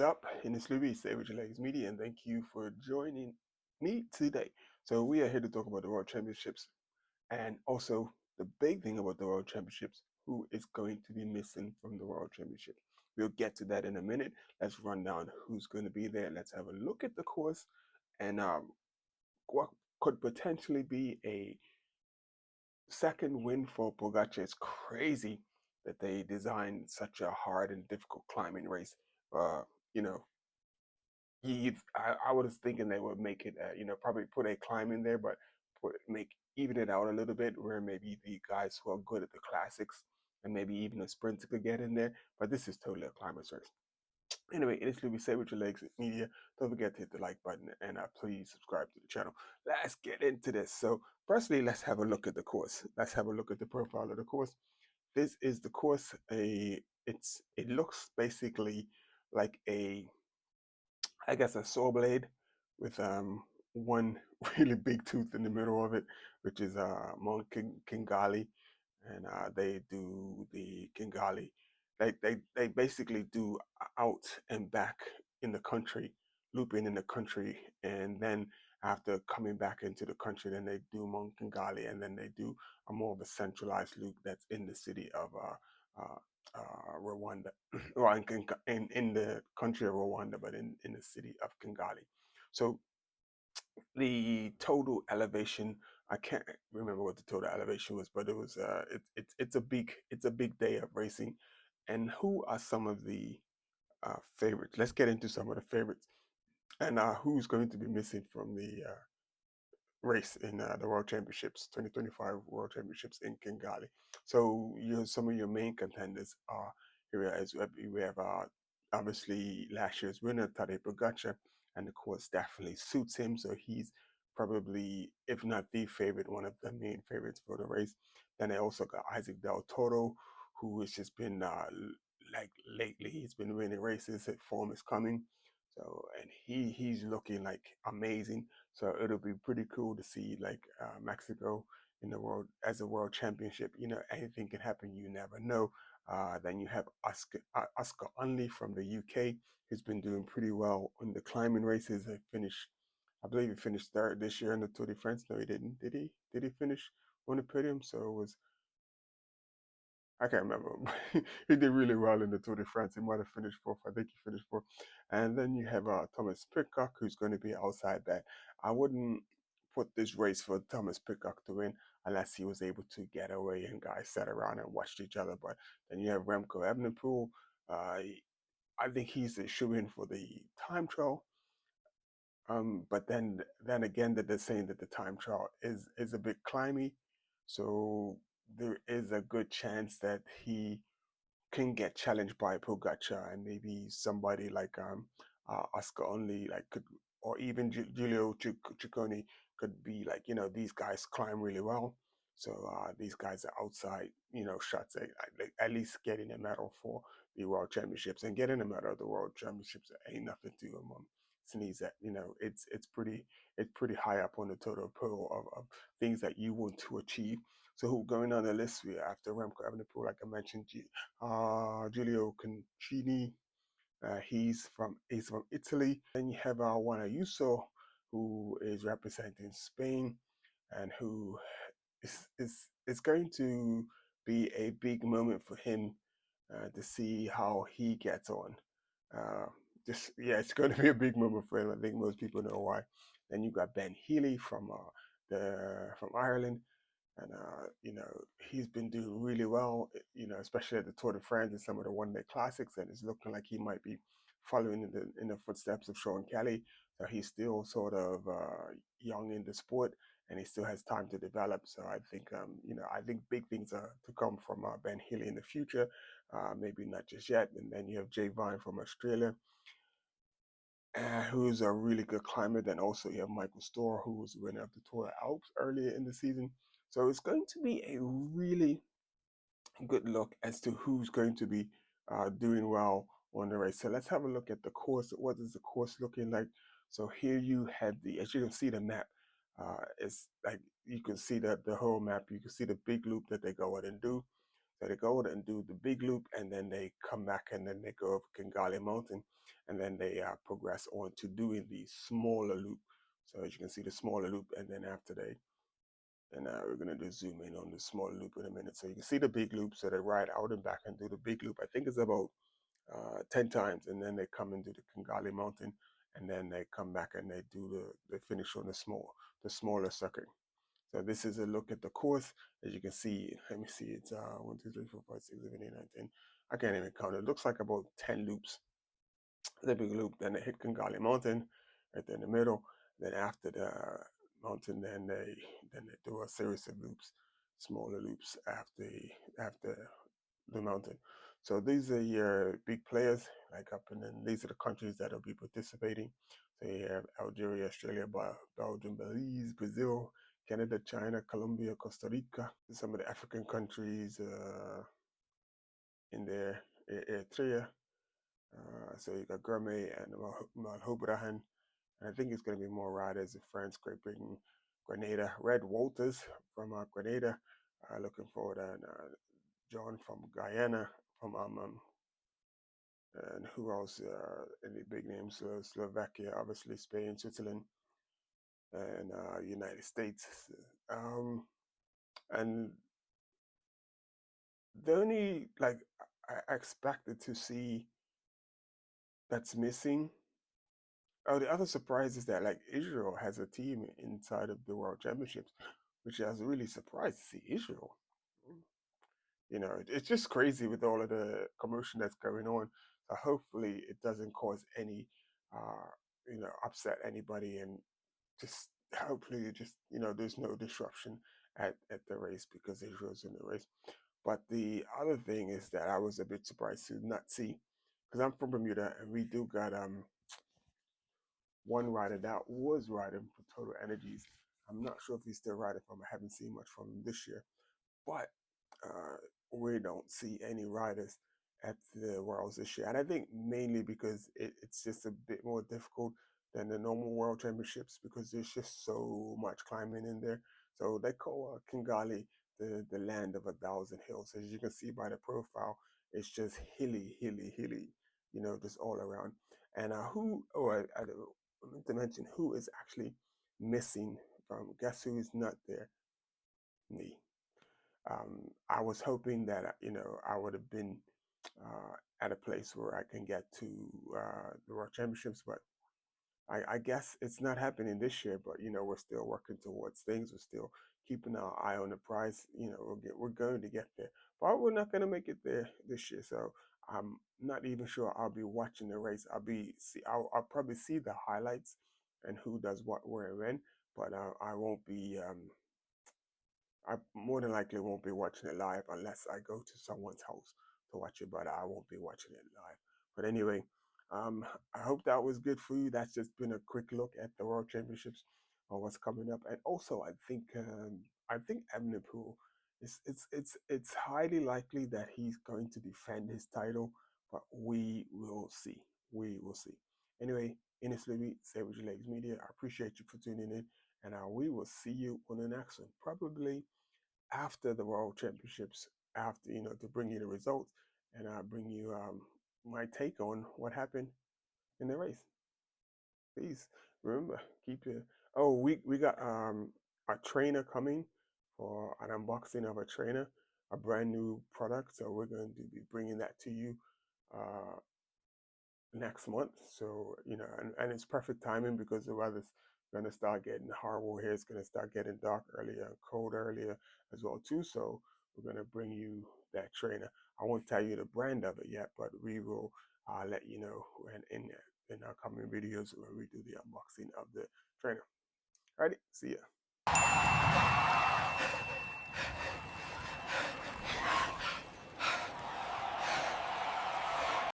up? And it's Louis, Savage Legs Media, and thank you for joining me today. So we are here to talk about the World Championships and also the big thing about the World Championships, who is going to be missing from the World Championship. We'll get to that in a minute. Let's run down who's going to be there. Let's have a look at the course and what could potentially be a second win for Pogacar. It's crazy that they designed such a hard and difficult climbing race. Uh, you know, I was thinking they would make it, probably put a climb in there, but even it out a little bit, where maybe the guys who are good at the classics and maybe even a sprinter could get in there. But this is totally a climber's race. Anyway, it is Louis. Say with your legs media. Don't forget to hit the like button and please subscribe to the channel. Let's get into this. So, firstly, let's have a look at the course. Let's have a look at the profile of the course. This is the course. It looks basically like I guess a saw blade with one really big tooth in the middle of it, which is Mount Kingali, and they do the Kingali. They basically do out and back in the country, looping in the country, and then after coming back into the country, then they do Mount Kingali, and then they do a more of a centralized loop that's in the city of Rwanda, well, in the country of Rwanda, but in the city of Kigali. So the total elevation, I can't remember what the total elevation was, but it was it's a big day of racing. And who are some of the favorites? Let's get into some of the favorites and who's going to be missing from the race in the World Championships, 2025 World Championships in Kigali. So some of your main contenders are here as we have obviously last year's winner Tadej Pogacar, and the course definitely suits him. So he's probably, if not the favorite, one of the main favorites for the race. Then they also got Isaac Del Toro, who has just been like lately he's been winning races. His form is coming. So and he's looking like amazing. So it'll be pretty cool to see like Mexico in the world as a world championship. Anything can happen. You never know. Then you have Oscar Onley from the UK, who's been doing pretty well in the climbing races. I believe he finished third this year in the Tour de France. No, he didn't. Did he? Did he finish on the podium? So it was I can't remember. He did really well in the Tour de France. He might have finished fourth. I think he finished fourth. And then you have Thomas Pitcock, who's going to be outside that. I wouldn't put this race for Thomas Pitcock to win unless he was able to get away and guys sat around and watched each other. But then you have Remco Evenepoel. I think he's the shoe-in for the time trial. But then again, that they're saying that the time trial is a bit climby, so there is a good chance that he can get challenged by Pogacar and maybe somebody like Oscar Only, like could, or even Giulio Ciccone could be like, these guys climb really well. So these guys are outside, shots at least getting a medal for the World Championships, and getting a medal at the World Championships ain't nothing to sneeze at. It's pretty high up on the total pool of things that you want to achieve. So who going on the list? We after Remco Evenepoel, like I mentioned, Giulio Concini. He's from Italy. Then you have Juan Ayuso, who is representing Spain, and who is going to be a big moment for him to see how he gets on. Uh, it's going to be a big moment for him. I think most people know why. Then you got Ben Healy from Ireland, and he's been doing really well, especially at the Tour de France and some of the one-day classics, and it's looking like he might be following in the footsteps of Sean Kelly. So he's still sort of young in the sport, and he still has time to develop. So I think big things are to come from Ben Healy in the future, maybe not just yet. And then you have Jay Vine from Australia, who's a really good climber. Then also you have Michael Storer, who was the winner of the Tour of Alps earlier in the season. So it's going to be a really good look as to who's going to be doing well on the race. So let's have a look at the course. What is the course looking like? So here you have as you can see the map. It's like you can see the whole map. You can see the big loop that they go out and do. So they go and do the big loop, and then they come back, and then they go up Kingali Mountain, and then they progress on to doing the smaller loop. So as you can see, the smaller loop, and then after they, and we're gonna do zoom in on the smaller loop in a minute. So you can see the big loop. So they ride out and back and do the big loop. I think it's about 10 times, and then they come and do the Kingali Mountain, and then they come back and they do the finish on the smaller circuit. So this is a look at the course. As you can see, let me see, it's 1, 2, 3, 4, 5, 6, 7, 8, 9, 10. I can't even count. It looks like about 10 loops. The big loop, then they hit Kingali Mountain right there in the middle. Then after the mountain, then they do a series of loops, smaller loops after the mountain. So these are your big players, like up, and then these are the countries that will be participating. So you have Algeria, Australia, Belgium, Belize, Brazil, Canada, China, Colombia, Costa Rica. Some of the African countries in there, Eritrea. So you got Gourmet and Malhobrahan. And I think it's going to be more riders of France, Great Britain, Grenada, Red Walters from Grenada. Looking forward, and John from Guyana, from and who else? Any big names? Slovakia, obviously, Spain, Switzerland, and United States. And the only like I expected to see that's missing. Oh, the other surprise is that like Israel has a team inside of the World Championships, which I was really surprised to see Israel. You know, it's just crazy with all of the commotion that's going on. So hopefully it doesn't cause any, uh, upset anybody, and just hopefully it just there's no disruption at the race because Israel's in the race. But the other thing is that I was a bit surprised to not see, because I'm from Bermuda and we do got one rider that was riding for Total Energies. I'm not sure if he's still riding from. I haven't seen much from him this year, but uh, we don't see any riders at the Worlds this year, and I think mainly because it's just a bit more difficult than the normal World Championships because there's just so much climbing in there. So they call Kingali the land of 1,000 hills. As you can see by the profile, it's just hilly, hilly, hilly, just all around. And who? Oh, I meant to mention who is actually missing from. Guess who is not there? Me. I was hoping that I would have been at a place where I can get to the World Championships, but I guess it's not happening this year. But we're still working towards things. We're still keeping our eye on the prize. We're going to get there, but we're not going to make it there this year. So I'm not even sure I'll be watching the race. I'll probably see the highlights and who does what where and when, but I won't be. I more than likely won't be watching it live unless I go to someone's house to watch it, but I won't be watching it live. But anyway, I hope that was good for you. That's just been a quick look at the World Championships or what's coming up. And also, I think Evenepoel it's highly likely that he's going to defend his title, but we will see. We will see. Anyway, Ines Levy, Say With Your Legs Media. I appreciate you for tuning in, and we will see you on the next one, probably after the World Championships, after to bring you the results, and I bring you my take on what happened in the race. Please remember, keep your. Oh, we got a trainer coming for an unboxing of a trainer, a brand new product. So we're going to be bringing that to you uh, next month. So, and it's perfect timing because the weather's going to start getting horrible here. It's going to start getting dark earlier, cold earlier as well too. So we're going to bring you that trainer. I won't tell you the brand of it yet, but we will let you know in our coming videos when we do the unboxing of the trainer. Alrighty, see ya.